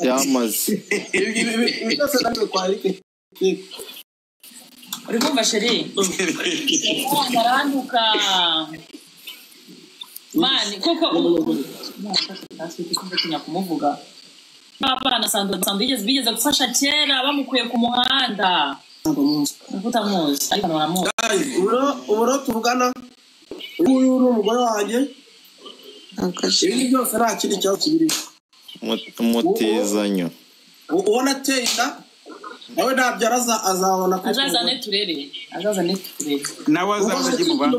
yamaze byose ndabyo kwarike uri kumva sheri ndaranduka mani koko nta kumuvuga abana sandu bigeze gufasha kera bamukuye ku muhanda utamuzi ariko baramuzi uburo tuvugana uyu uri umugore wanjye ibi byose nta kindi cyaho kibiri umutizanyo ubona ateye inda nawe nabyara azabona azazane turere nawe azajya mu bandi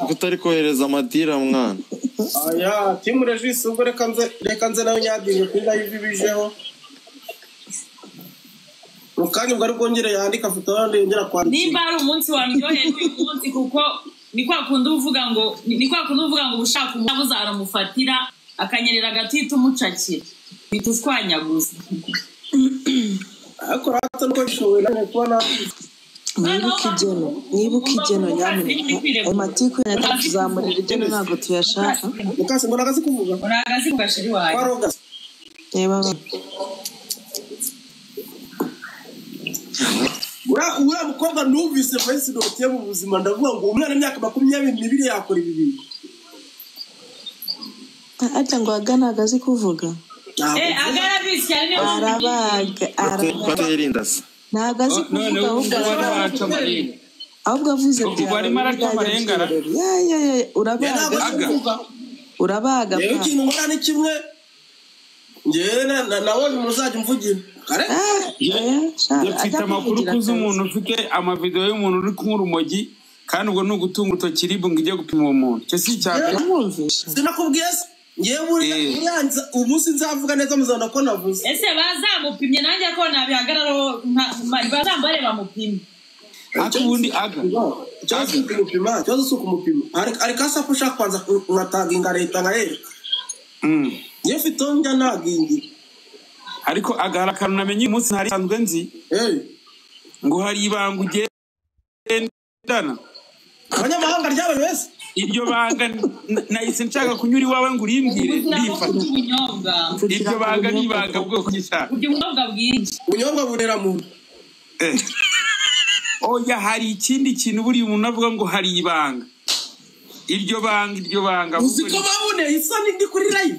gutari kohereza amadira mwana aya timu regis ubwo reka nze nawe nyadinge kuri live bijeho rukanye bwo ari bwongere yandika foto yandi yongera kwandika nimba ari umunsi wa ndyoheye umunsi kuko ni kwa kundi uvuga ngo ubushaka umuntu uzaramufatira akanyerera agatita umucakira bitushwanyaguza ariko rata nuko bishoboye nane kubona nibuka igeno nyamuneka amatiku yatuzamurira igeno ntabwo tuyashaka mukase ngo nagazi kuvuga nagazi kugashiri wawe kwaroga yeba ura mukobwa numvise voice note mu buzima ndavuga ngo umwana imyaka 22 yakora ibi ata ngo agana agazi kuvuga agara bisyane arabaga nagazi kuvuga ahubwo avuze bari maraca marengara urabaga ikintu ngora ni kimwe njye nawe muzajya mvugira mfite amakuru kuza umuntu ufite amavideo y'umuntu uri kunywa urumogi kandi ubwo ni ugutunga urutoki ribu ngo ijye gupima uwo muntu cyo si cyane sinakubwiye ngewe uyanza umunsi nzavuga neza muzana ko navuze ese bazamupimye nanjye ko nabihagararo bazambare bamupimye akubundi aga cyo kumupima ariko asapo ushaka kwanza nkataginga leta nkareka yefite onja nagingi ariko agara kanamenye umunsi ntari sanzwe nzi ngo hari ibanga ugendana abanyamahanga ryawe wese iryo banga nahise nshaka kunyura iwawe ngo urimbwire ndifata iryo banga n'ibanga bwoko gishaka ubunyobwa burera muntu oya hari ikindi kintu buri umuntu avuga ngo hari ibanga iryo banga uziko babune isoni ndi kuri live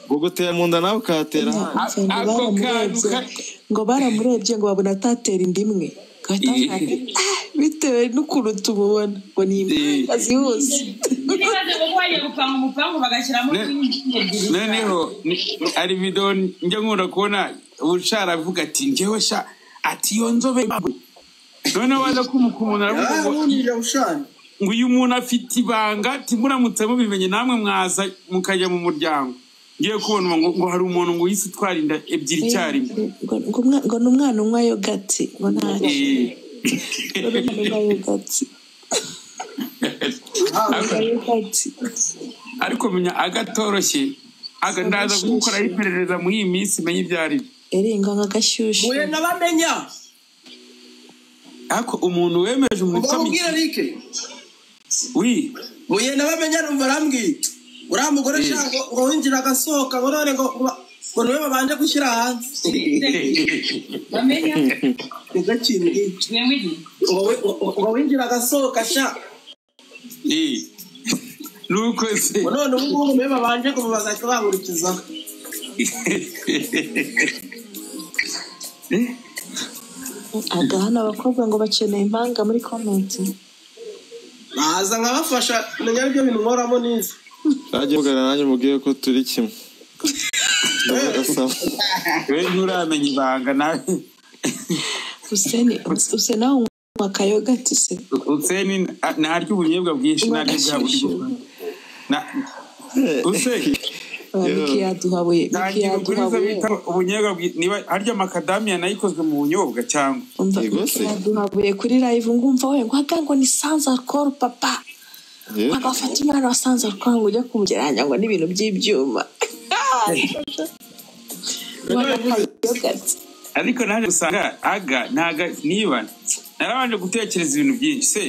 ugutera mu nda nawe ukatera ako kantu ngo baramurebye ngo babona atatera indimwe bitewe n'ukuntu tumubona ngo ni imbazi hose noneho ari video njya nkunda kubona ubushara avuga ati njyewe sha ati iyo nzobe noneho waza kumukumuna aravuga ngo uyu muntu afite ibanga timuramutse mubimenye namwe mwaza mukajya mu muryango ngiye kubona ngo hari umuntu ngo yise twarinda ebyiri cyarimwe ngo n'umwana unywa yogati ngo ntacyo ariko menya agatoroshye ndaza gukora iperereza muri iyi minsi menye ibyari eringa nk'agashyushyu muye nabamenya ariko umuntu wemeje umuntu ubwira Rike muye nabamenya numva rambwiye uriya mugore shaka ngo winjira agasohoka ngo none ngo niwe babanje gushyira hanze bamenya igakindi ngo winjira agasohoka sha nuko se none ubu niwe babanje ngo bazahita bahurikiza agahana abakobwa ngo bakeneye impanga muri comment baza nkabafasha menya ibyo bintu nkoramo neza ajye mugana nanjye mubwiye ko turi kimwe we nturamenya ibanga nawe Useni unywa akayogati se Useni ntarya ubunyobwa bwinshi ntarya bwa buri Useni Nikiyaduhabuye ubunyobwa niba harya makadamia nayikozwe mu bunyobwa cyangwa nikiyaduhabuye kuri live ngumva we ngo hagango ni sans alcool papa agafata umwana wa sans alcool ngo ujye kumugeranya ngo n'ibintu by'ibyuma ariko naje gusanga aga naga niba narabanje gutekereza ibintu byinshi se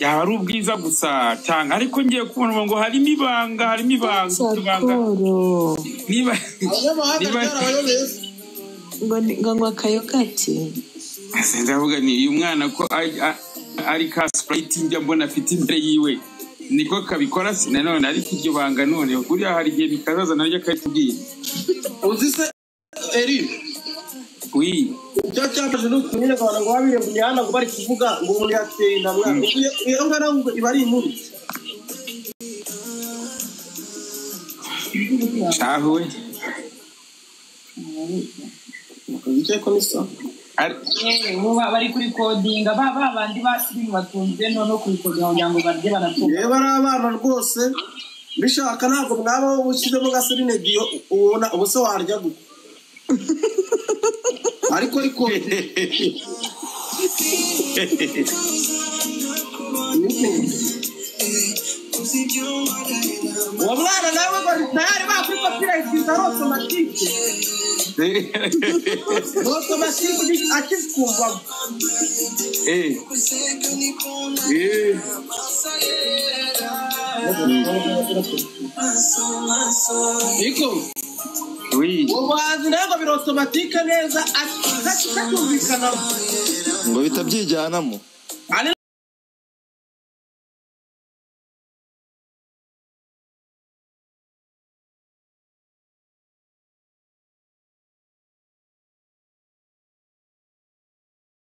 yaba ari ubwiza gusa cyangwa ariko ngiye kubona ngo harimo ibanga niba ngo akayogati ndavuga ni uyu mwana ko ari ka Sprite njya mbona afite imbere yiwe niko kabikora nanone ariko iryo banga none kuriya hari igihe bikazaza naryo akatubwira uzi se eri oui cyaje no kunyine abantu ngo babire mu nyana ngo bari kuvuga ngo umuntu yateye inamwa iyo ngana ngo ibari inkuru shawe icyo komisa bari kuri kodinga bandi basirimu batunze no kuri kodinga kugira ngo barye banatunga yewe ari abana rwose bishaka ntabwo mwaba ushyizemo gaserine diyo ubona ubuse warya gute ariko uwo mwana nawe bari tayari bakuri kopira ikiza automatique akizkumva iko ubuhanzi ntabwo biri automatique neza akatumvikana ngo bitabyijyanamo